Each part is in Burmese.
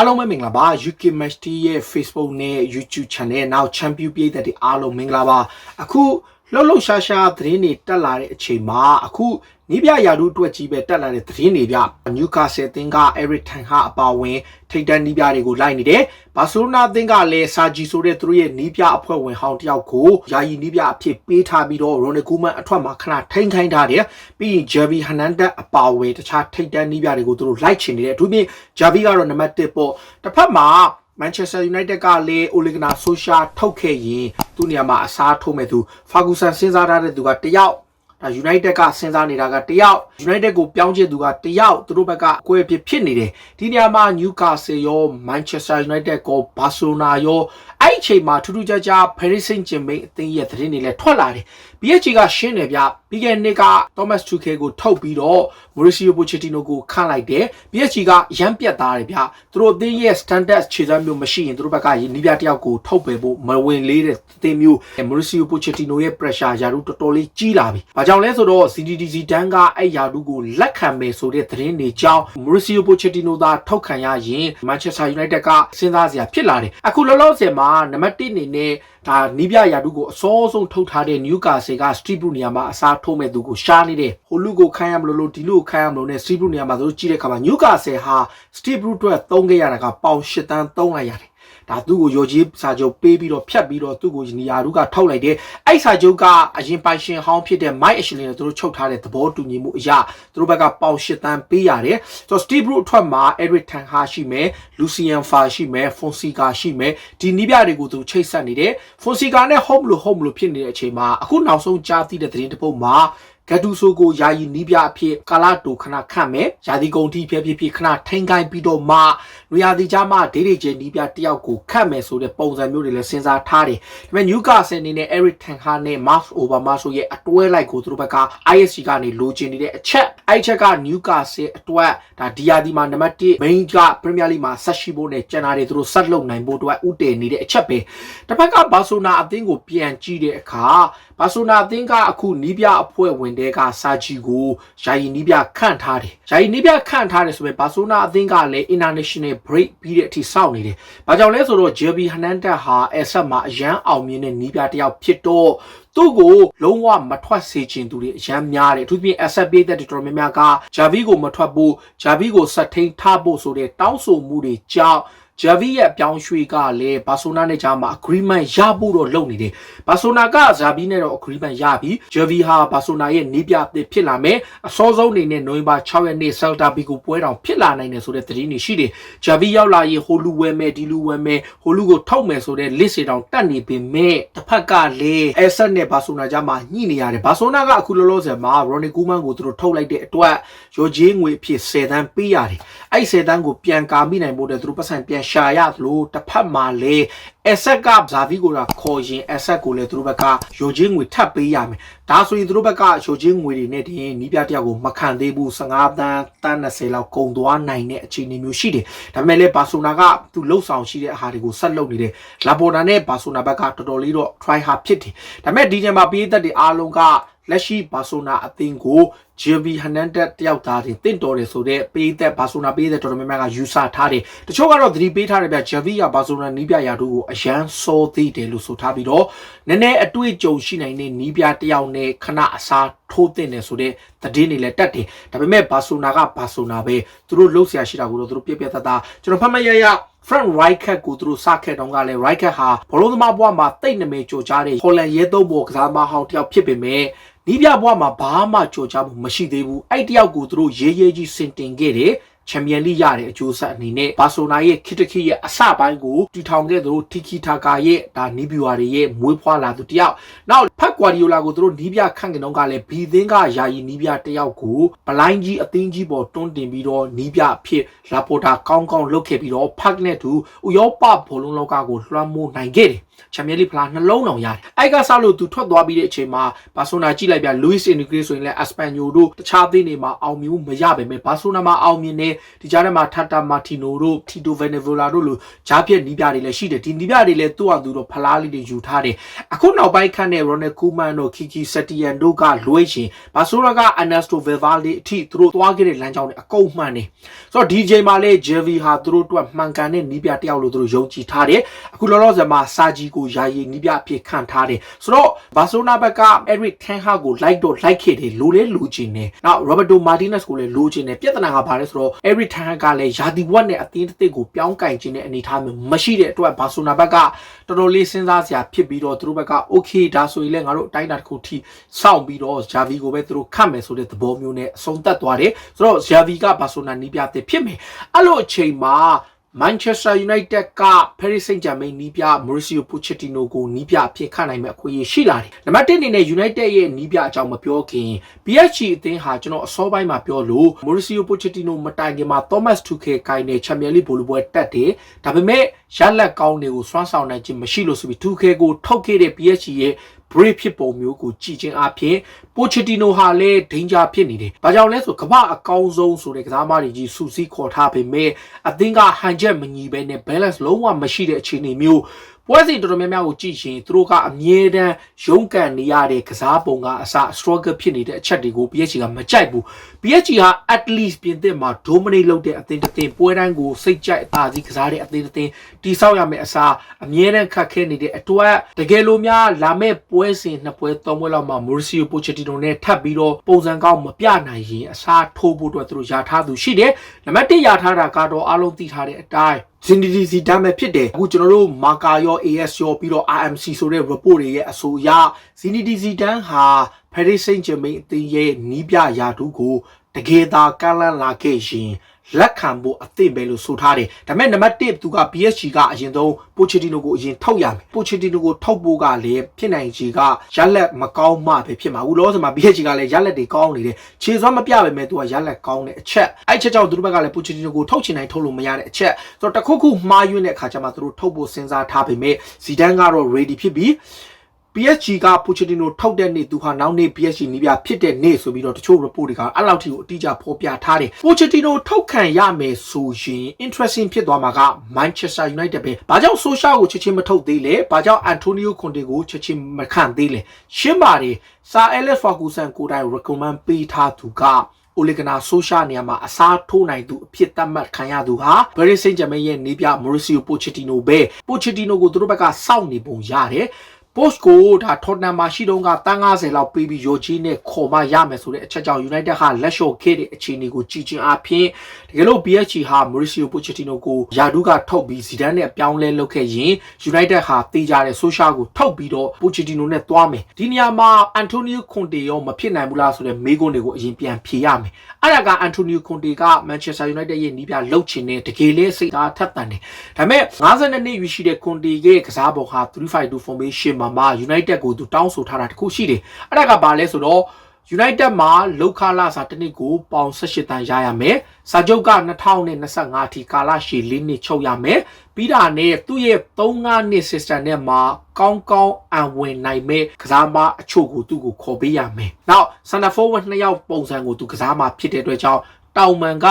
အားလုံးပဲမင်္ဂလာပါ UK Match TV ရဲ့ Facebook နဲ့ YouTube Channel နောက် Champion ပြည်သက်တွေအားလုံးမင်္ဂလာပါအခုလှုပ်လှုပ်ရှားရှားသတင်းတွေတက်လာတဲ့အချိန်မှာအခုနီးပြရာထူးအတွက်ကြီးပဲတက်လာတဲ့သတင်းတွေပြ Newcastle အသင်းက Eric Ten Hag အပါအဝင်ထိပ်တန်းနီးပြတွေကိုလိုက်နေတယ်ဘာစီလိုနာအသင်းကလည်းစာဂျီဆိုတဲ့သူတို့ရဲ့နီးပြအဖွဲ့ဝင်ဟောင်းတယောက်ကိုယာယီနီးပြအဖြစ်ပေးထားပြီးတော့ Ronald Koeman အထွက်မှာခဏထိန်းခိုင်းထားတယ်ပြီးရင် Javi Hernandez အပါအဝင်တခြားထိပ်တန်းနီးပြတွေကိုသူတို့လိုက်ချင်နေတယ်အထူးဖြင့် Javi ကတော့နံပါတ်1ပေါ့တစ်ဖက်မှာManchester United ကလည်း Ole Gunnar Solskjaer ထုတ်ခဲ့ရင်သူ့နေရာမှာအစားထိုးမဲ့သူ Ferguson စဉ်းစားထားတဲ့သူကတယောက်United ကစဉ်းစားနေတာကတယောက် United ကိုပြောင်းချင်သူကတယောက်သူတို့ဘက်ကအကွဲဖြစ်နေတယ်ဒီနေရာမှာ Newcastle ရော Manchester United ကို Barcelona ရောအဲ့အချိန်မှာထူးထူးခြားခြား Paris Saint-Germain အသင်းရဲ့သတင်းတွေလည်းထွက်လာတယ် PSG ကရှင်းတယ်ဗျပြီးခဲ့တဲ့နှစ်က Thomas Tuchel ကိုထုတ်ပြီးတော့ Mauricio Pochettino ကိုခန့်လိုက်တယ် PSG ကရမ်းပြတ်သားတယ်ဗျသူတို့အသင်းရဲ့ standard ခြေစွမ်းမျိုးမရှိရင်သူတို့ဘက်ကနီးပြတယောက်ကိုထုတ်ပယ်ဖို့မဝင်လေးတဲ့အသင်းမျိုး Mauricio Pochettino ရဲ့ pressure ယာရုတော်တော်လေးကြီးလာပြီဘာကြောင့်လဲဆိုတော့ CDD Zidane ကအဲ့ယာရုကိုလက်ခံမယ်ဆိုတဲ့သတင်းတွေကြောင့် Mauricio Pochettino သာထုတ်ခံရရင် Manchester United ကစဉ်းစားစရာဖြစ်လာတယ်အခုလောလောဆယ်မှာနံပါတ်1အနေနဲ့ဒါနီးပြရာထူးကိုအစောဆုံးထုတ်ထားတဲ့ Newcastle က Steve Bruce နေရာမှာအစားထိုးမဲ့သူကိုရှားနေတယ်ဟိုလူကိုခိုင်းရမလို့ဒီလူကိုခိုင်းရမလို့နဲ့ Steve Bruce နေရာမှာသူတို့ကြည့်တဲ့အခါမှာ Newcastle ဟာ Steve Bruce အတွက်သုံးခဲ့ရတာကပေါင်8တန်းသုံးလိုက်ရတယ်ဒါသူ့ကိုရော်ကြီးစာချုပ်ပေးပြီးတော့ဖြတ်ပြီးတော့သူ့ကိုနေရာထူးကထုတ်လိုက်တယ်အဲ့စာချုပ်ကအရင်ပိုင်ရှင်ဟောင်းဖြစ်တဲ့ Mike Ashley နဲ့သူတို့ချုပ်ထားတဲ့သဘောတူညီမှုအရာသူတို့ဘက်ကပေါင်8တန်းပေးရတယ်ဆိုတော့ Steve Bruce အထွက်မှာ Eric Ten Hag ရှိမယ် Lucien Favre ရှိမယ် Fonseca ရှိမယ်ဒီနီးပြတွေကိုသူချိတ်ဆက်နေတယ် Fonseca နဲ့ home လို့ဖြစ်နေတဲ့အချိန်မှာအခုနောက်ဆုံးကြားသိတဲ့သတင်းတစ်ပုဒ်မှာဂတ်တူဆိုကိုယာယီနီးပြအဖြစ်ကာလာတိုခဏခန့်မယ်ယာဒီကုံတီဖြစ်ခဏထိန်ခိုင်းပြီးတော့မှနွေရာသီကြားမှာဒေးဒေကျနီးပြတယောက်ကိုခန့်မယ်ဆိုတဲ့ပုံစံမျိုးတွေလည်းစဉ်းစားထားတယ်ဒါပေမဲ့ Newcastle အနေနဲ့ Eric Ten Hag နဲ့ Mark Overmars ဆိုရဲ့အတွဲလိုက်ကိုသူတို့ဘက်က ISC ကနေလိုချင်နေတဲ့အချက်အဲ့ချက်က Newcastle အတွက်ဒါဒီယာဒီမှာနံပါတ်1 main က Premier League မှာဆက်ရှိဖို့နဲ့ကျန်တာတွေသူတို့ဆက်လုပ်နိုင်ဖို့အတွက်ဥတည်နေတဲ့အချက်ပဲတစ်ဖက်ကဘာဆိုနာအသင်းကိုပြန်ကြည့်တဲ့အခါဘာဆိုနာအသင်းကအခုနီးပြအဖွဲ့ဝင်တဲ့ကစာဂျီကိုယာယီနီးပြခန့်ထားတယ်ယာယီနီးပြခန့်ထားတယ်ဆိုပေမဲ့ဘာဆိုနာအသင်းကလည်း international break ပြီးတဲ့အထိစောင့်နေတယ်ဘာကြောင့်လဲဆိုတော့ Javi Hernandez ဟာ asset မှာအရန်အောင်မြင်တဲ့နီးပြတယောက်ဖြစ်တော့သူ့ကိုလုံးဝမထွက်စေချင်သူတွေအရန်များတယ်အထူးသဖြင့် asset ပေးတဲ့တော်တော်များများက Javi ကိုမထွက်ဖို့ Javi ကိုဆက်ထိန်ထားဖို့ဆိုတဲ့တောင်းဆိုမှုတွေကြောင့်Javi ရဲ့ပြောင်းရွှေ့ကလည်းဘာဆိုနာနဲ့ကြားမှာ agreement ရဖို့တော့လုပ်နေတယ်ဘာဆိုနာက Javi နဲ့တော့ agreement ရပြီ Javi ဟာဘာဆိုနာရဲ့နီးပြအသစ်ဖြစ်လာမယ်အစောဆုံးအနေနဲ့နိုဝင်ဘာ6ရက်နေ့ Celta Vigo ပွဲတော်ဖြစ်လာနိုင်တယ်ဆိုတဲ့သတင်းတွေရှိတယ် Javi ရောက်လာရင်ဟိုလူဝယ်မယ်ဒီလူဝယ်မယ်ဟိုလူကိုထုတ်မယ်ဆိုတဲ့ list တွေတောင်တက်နေပေမဲ့တစ်ဖက်ကလည်း asset နဲ့ဘာဆိုနာကြားမှာညှိနေရတယ်ဘာဆိုနာကအခုလောလောဆယ်မှာ Ronald Koeman ကိုသူတို့ထုတ်လိုက်တဲ့အတွက်ရော်ဂျီငွေအဖြစ်10တန်းပေးရတယ်အဲ့10တန်းကိုပြန်ကာမိနိုင်ဖို့တဲ့သူတို့ပတ်စံပြန်ရှာရသလိုတစ်ဖက်မှာလေasset က Javi ကိုခေါ်ရင် asset ကိုလည်းသူတို့ဘက်ကရော်ချင်းငွေထပ်ပေးရမယ်ဒါဆိုရင်သူတို့ဘက်ကရော်ချင်းငွေတွေနဲ့တင်နီးပြတယောက်ကိုမခံသေးဘူး15တန်း20လောက်ကုန်သွားနိုင်တဲ့အခြေအနေမျိုးရှိတယ်ဒါပေမဲ့လည်းဘာဆိုနာကသူလှုပ်ဆောင်ရှိတဲ့အားတွေကိုဆက်လုပ်နေတယ်လာပေါ်တာနဲ့ဘာဆိုနာဘက်ကတော်တော်လေးတော့ try hard ဖြစ်တယ်ဒါပေမဲ့ဒီချိန်မှာပေးသက်တွေအားလုံးကလက်ရှိဘာဆိုနာအသင်းကို Javi Hernandez တယောက်သားတင်တင့်တော်တယ်ဆိုတဲ့ပေးသက်ဘာဆိုနာပေးသက်တော်တော်များများကယူဆထားတယ်တချို့ကတော့သတိပေးထားတယ်ဗျ Javi ကဘာဆိုနာနီးပြရာထူးကိုအရန်စောသေးတယ်လို့ဆိုထားပြီးတော့နည်းနည်းအတွေ့အကြုံရှိနိုင်တဲ့နီးပြတယောက်နဲ့ခဏအစားထိုးတင်တယ်ဆိုတဲ့သတင်းတွေလည်းတက်တယ်ဒါပေမဲ့ဘာဆိုနာကဘာဆိုနာပဲသူတို့လှုပ်ရှားရှိတာကိုတော့သူတို့ပြသားကျွန်တော်ဖတ်မရရFrank Rijkaard ကိုသူတို့စခဲ့တုန်းကလည်း Rijkaard ဟာဘောလုံးသမားဘဝမှာတိတ်နမဲကြိုကြားတဲ့ Holland ရဲသုံးဘောကစားသမားဟောင်းတယောက်ဖြစ်ပေမဲ့နီးပြဘဝမှာဘာမှကြိုကြားမှုမရှိသေးဘူးအဲ့တယောက်ကိုသူတို့ရေးကြီးစင်တင်ခဲ့တယ်ချန်ပီယံလိရတဲ့အကျိုးဆက်အနေနဲ့ဘာဆိုနာရဲ့ခိတခိရဲ့အစပိုင်းကိုတည်ထောင်ခဲ့သူတီကီတာကာရဲ့ဒါနီးဗျူဟာတွေရဲ့မွေးဖွားလာသူတယောက်နောက်ဖက်ကွာဒီယိုလာကိုသူတို့နီးပြခန့်ကင်တော့ကလည်းဘီသင်းကယာယီနီးပြတယောက်ကိုပလိုင်းကြီးအသင်းကြီးပေါ်တွန်းတင်ပြီးတော့နီးပြအဖြစ်လာပေါ်တာကောင်းလုပ်ခဲ့ပြီးတော့ဖက်နဲ့သူဥရောပဘောလုံးလောကကိုလွှမ်းမိုးနိုင်ခဲ့တယ် ချန်ပီယံလိဖလားနှလုံးတောင်ရတယ်အဲ့ကစားလို့သူထွက်သွားပြီးတဲ့အချိန်မှာဘာဆိုနာကြည့်လိုက်ပြလူးစ်အင်နီဂရေးဆိုရင်လည်းအစပန်ညိုတို့တခြားသင်းတွေမှာအောင်မြင်မှုမရပါပဲဘာဆိုနာမှာအောင်မြင်နေဒီကြားထဲမှာထတာမာတီနိုတို့တီတိုဗန်နီဗိုလာတို့လိုဂျားပြက်နီးပြတွေလည်းရှိတယ်ဒီနီးပြတွေလည်းသူ့အတူတော့ဖလားလေးတွေယူထားတယ်အခုနောက်ပိုင်းခန့်တဲ့ရိုနယ်ကူမန်တို့ခီကီစတီယန်တို့ကလွှဲရှင်ဘာဆိုနာကအနက်စတိုဗယ်ဗာလ်ဒီအထိသူတို့သွားခဲ့တဲ့လမ်းကြောင်းတွေအကုန်မှန်နေဆိုတော့ဒီချိန်မှာလည်းဂျယ်ဗီဟာသူတို့အတွက်မှန်ကန်တဲ့နီးပြတယောက်လို့သူတို့ယုံကြည်ထားတယ်အခုလောလောဆယ်မှာစာဂျီကိုယာယီနီးပြအဖြစ်ခံထားတယ်ဆိုတော့ဘာဆိုနာဘက်ကအဲရစ်ထန်ဟာကိုလိုက်ခဲ့တယ်လိုလဲလိုချင်တယ်နောက်ရောဘတ်တိုမာတီနက်စ်ကိုလည်းလိုချင်တယ်ပြဿနာကဘာလဲဆိုတော့အဲရစ်ထန်ဟာကလည်းယာတီဝက်နဲ့အသင်းတစ်သစ်ကိုပြောင်းကင်ခြင်းတဲ့အနေအထားမျိုးမရှိတဲ့အတွက်ဘာဆိုနာဘက်ကတော်တော်လေးစဉ်းစားစရာဖြစ်ပြီးတော့သူတို့ဘက်ကโอเคဒါဆိုရင်လည်းငါတို့အတိုင်းအတာတစ်ခုထိစောင့်ပြီးတော့ဂျာဗီကိုပဲသူတို့ခတ်မယ်ဆိုတဲ့သဘောမျိုးနဲ့အဆုံးသတ်သွားတယ်ဆိုတော့ဂျာဗီကဘာဆိုနာနီးပြတဲ့ဖြစ်မယ်အဲ့လိုအချိန်မှာManchester United က Paris Saint-Germain နီးပြ Mauricio Pochettino ကိုနီးပြအဖြစ်ခန့်နိုင်မဲ့အခွင့်အရေးရှိလာတယ်။နံပါတ်1အနေနဲ့ United ရဲ့နီးပြအကြောင်းမပြောခင် PSG အသင်းဟာကျွန်တော်အစောပိုင်းမှာပြောလို့ Mauricio Pochettino မတိုင်ခင်မှာ Thomas Tuchel ကိုင်းတဲ့ Champions League ဘောလုံးပွဲတက်တယ်။ဒါပေမဲ့ရလက်ကောင်းတွေကိုစွမ်းဆောင်နိုင်ခြင်းမရှိလို့ဆိုပြီး Tuchel ကိုထုတ်ခဲ့တဲ့ PSG ရဲ့ brave ဖြစ်ပုံမျိုးကိုကြည်ချင်းအဖြစ် Pochettino ဟာလည်း danger ဖြစ်နေတယ်။ဘာကြောင့်လဲဆိုကမ္ဘာအကောင်းဆုံးဆိုတဲ့ကစားသမားတွေကြီးစုစည်းခေါ်ထားပေမဲ့အသင်းကဟန်ချက်မညီဘဲနဲ့ balance လုံးဝမရှိတဲ့အခြေအနေမျိုးပွဲစဉ်တော်တော်များများကိုကြည့်ရင်သူတို့ကအမြဲတမ်းရုန်းကန်နေရတဲ့ကစားပုံကအစ struggle ဖြစ်နေတဲ့အချက်တွေကို PSG ကမကြိုက်ဘူး PSG ဟာ at least ပြင်သစ်မှာ dominate လုပ်တဲ့အသင်းတစ်သင်းပွဲတိုင်းကိုစိတ်ကြိုက်အသာစီးကစားတဲ့အသင်းတစ်သင်းတိဆောက်ရမယ့်အစားအမြဲတမ်းခက်ခဲနေတဲ့အတွက်တကယ်လို့များလာမယ့်ပွဲစဉ်နှစ်ပွဲသုံးပွဲလောက်မှာ Mauricio Pochettino နဲ့ထပ်ပြီးတော့ပုံစံကောင်းမပြနိုင်ရင်အစားထိုးဖို့အတွက်သူတို့ယာထားသူရှိတယ်နံပါတ်1ယာထားတာကတော့အားလုံးသိထားတဲ့အတိုင်းZinedine Zidane ဖြစ်တယ်အခုကျွန်တော်တို့မာကာရော AS ရောပြီးတော့ RMC ဆိုတဲ့ report တွေရဲ့အဆိုအရ Zinedine Zidane ဟာ Paris Saint-Germain အသင်းရဲ့နီးပြရာထူးကိုတကယ်သာကမ်းလှမ်းလာခဲ့ရင်လက်ခံဖို့အသင့်ပဲလို့ဆိုထားတယ်ဒါပေမဲ့နံပါတ်1သူက PSG ကအရင်ဆုံး Pochettino ကိုအရင်ထုတ်ရမယ် Pochettino ကိုထုတ်ဖို့ကလည်းဖြစ်နိုင်ခြေကရလက်မကောင်းမှပဲဖြစ်မှာအခုလောဆယ်မှာ PSG ကလည်းရလက်တွေကောင်းနေတယ်ခြေစွမ်းမပြပေမဲ့သူကရလက်ကောင်းတဲ့အချက်အဲ့ချက်ကြောင့်သူတို့ဘက်ကလည်း Pochettino ကိုထုတ်ချင်တိုင်းထုတ်လို့မရတဲ့အချက်ဆိုတော့တခုခုမှားယွင်းတဲ့အခါကျမှသူတို့ထုတ်ဖို့စဉ်းစားထားပေမဲ့ Zidane ကတော့ ready ဖြစ်ပြီးPSG က Pochettino ထုတ်တဲ့နေ့သူဟာနောက်နေ့ PSG နီးပြဖြစ်တဲ့နေ့ဆိုပြီးတော့တချို့ report တွေကအဲ့လောက်ထိကိုအတိအကျဖော်ပြထားတယ် Pochettino ထုတ်ခံရမယ်ဆိုရင် interesting ဖြစ်သွားမှာက Manchester United ပဲဘာကြောင့် Solskjaer ကိုချက်ချင်းမထုတ်သေးလဲဘာကြောင့် Antonio Conte ကိုချက်ချင်းမခန့်သေးလဲရှင်းပါတယ် Sir Alex Ferguson ကိုတိုင် recommend ပေးထားသူကOle Gunnar Solskjaer နေရာမှာအစားထိုးနိုင်သူအဖြစ်သတ်မှတ်ခံရသူဟာ Paris Saint-Germain ရဲ့နီးပြ Mauricio Pochettino ပဲ Pochettino ကိုသူတို့ဘက်ကစောင့်နေပုံရတယ်post ကိုဒါ Tottenham မှာရှိတော့ကတန်း90လောက်ပေးပြီးရောချီနဲ့ခေါ်မရမယ်ဆိုတဲ့အချက်ကြောင့် United ဟာလက်လျှော့ခဲ့တဲ့အခြေအနေကိုကြည်ချင်းအဖြစ်တကယ်လို့ PSG ဟာ Mauricio Pochettino ကိုယာဒူးကထုတ်ပြီး Zidane နဲ့ပြောင်းလဲလုပ်ခဲ့ရင် United ဟာတေးကြတဲ့ Solskjaer ကိုထုတ်ပြီးတော့ Pochettino နဲ့တွားမယ်ဒီနေရာမှာ Antonio Conte ရောမဖြစ်နိုင်ဘူးလားဆိုတဲ့မေးခွန်းတွေကိုအရင်ပြန်ဖြေရမယ်အဲ့ဒါက Antonio Conte က Manchester United ရဲ့နီးပြလှုပ်ချင်တဲ့တကယ်လဲစိတ်အားထက်သန်တယ်ဒါပေမဲ့52နှစ်ယူရှိတဲ့ Conte ရဲ့ကစားပုံဟာ 352 formationမှာ United ကိုသူတောင်းဆိုထားတာတခုရှိတယ်အဲ့ဒါကဘာလဲဆိုတော့ United မှာလောက်ခလာစာတစ်နှစ်ကိုပေါင်18တန်ရရမယ်စာချုပ်က2025အထိကာလရှည်4နှစ်ချုပ်ရမယ်ပြီးတာနဲ့သူ့ရဲ့3-5နှစ် system နဲ့မှာကောင်းကောင်းအံဝင်နိုင်မဲ့ကစားမအချို့ကိုသူ့ကိုခေါ်ပေးရမယ်နောက် center forward 2ယောက်ပုံစံကိုသူကစားမဖြစ်တဲ့အတွက်ကြောင့်တောင်မန်က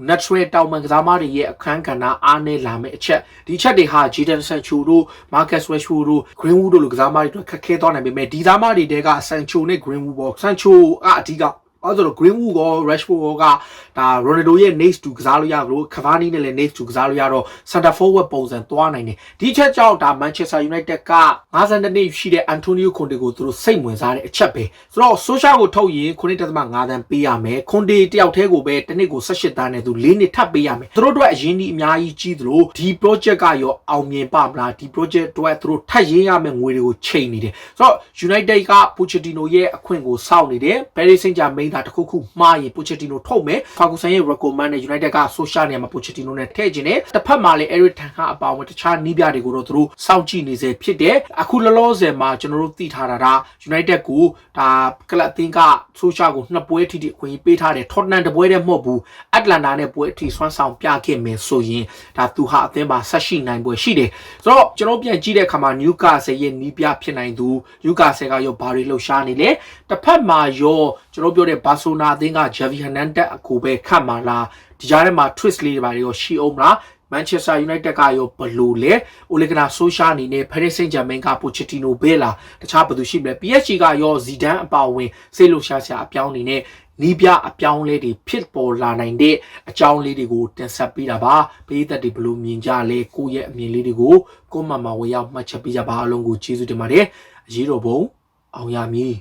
natural တောင်မန်ကစားမတွေရဲ့အခန်းကဏ္ဍအားနည်းလာမယ့်အချက်ဒီချက်တွေဟာ Jadon Sancho တို့ Marcus Rashford တို့ Greenwood တို့လိုကစားမတွေအတွက်ခက်ခဲသွားနိုင်ပေမဲ့ဒီသားမတွေတဲက Sancho နဲ့ Greenwood ပေါ့ Sancho ကအဓိကအဲ့ဒါတော့ Greenwood ရော Rashford ရောကဒါ Ronaldo ရဲ့ next to ကစားလို့ရလို့ Cavani နဲ့လည်း next to ကစားလို့ရတော့ center forward ပုံစံသွားနိုင်တယ်ဒီချက်ကြောင့်ဒါ Manchester United က52နှစ်ရှိတဲ့ Antonio Conte ကိုသူတို့စိတ်ဝင်စားတဲ့အချက်ပဲဆိုတော့ Solskjaer ကိုထုတ်ရင်9.5တန်းပေးရမယ် Conte တယောက်တည်းကိုပဲတစ်နှစ်ကို18တန်းနဲ့သူ4နှစ်ထပ်ပေးရမယ်သူတို့အတွက်အရင်ဒီအများကြီးကြီးသလိုဒီ project ကရောအောင်မြင်ပါမလားဒီ project အတွက်သူတို့ထပ်ရင်းရမယ့်ငွေတွေကိုချိန်နေတယ်ဆိုတော့ United က Pochettino ရဲ့အခွင့်ကိုစောင့်နေတယ် Paris Saint-Germain တာတခုခုမှားရင်ပိုချက်တီနိုထုတ်မယ်ဖာဂူဆန်ရဲ့ recommend နဲ့ United က social နေရာမှာပိုချက်တီနိုနဲ့ထည့်ခြင်းနဲ့တစ်ဖက်မှာလည်း Eric Ten Hag အပါအဝင်တခြားနီးပြတွေကိုတော့သူတို့စောင့်ကြည့်နေစေဖြစ်တယ်အခုလောလောဆယ်မှာကျွန်တော်တို့သိထားတာဒါ United ကိုဒါကလပ်အသင်းက social ကိုနှစ်ပွဲထိအခွင့်အရေးပေးထားတယ် Tottenham တပွဲတည်းမဟုတ်ဘူး Atlanta နဲ့ပွဲအထိဆွမ်းဆောင်ပြခဲ့မယ်ဆိုရင်ဒါသူဟာအသင်းမှာဆက်ရှိနိုင်ပွဲရှိတယ်ဆိုတော့ကျွန်တော်ပြန်ကြည့်တဲ့အခါမှာ Newcastle ရဲ့နီးပြဖြစ်နိုင်သူ Newcastle ကရောဘာတွေလှုပ်ရှားနေလဲတစ်ဖက်မှာရောကျွန်တော်ပြောတဲ့ Barcelona အသင်းက Javi Hernandez အကိုပဲခတ်မှာလားဒီကြားထဲမှာ twist လေးတွေပါရောရှိအောင်လား Manchester United ကရောဘလို့လဲ Ole Gunnar Solskjaer အနေနဲ့ Paris Saint-Germain က Pochettino ပဲလားတခြားဘယ်သူရှိမလဲ PSG ကရော Zidane အပါအဝင်စိတ်လှုပ်ရှားစရာအပြောင်းအနေနဲ့နီးပြအပြောင်းလဲတွေဖြစ်ပေါ်လာနိုင်တဲ့အကြောင်းလေးတွေကိုတင်ဆက်ပေးတာပါပရိသတ်တွေဘလို့မြင်ကြလဲကိုယ့်ရဲ့အမြင်လေးတွေကိုကွန်မန့်မှာဝေရောက်မှတ်ချက်ပေးကြပါအားလုံးကိုကျေးဇူးတင်ပါတယ်အရေးတော်ပုံအောင်ရမည်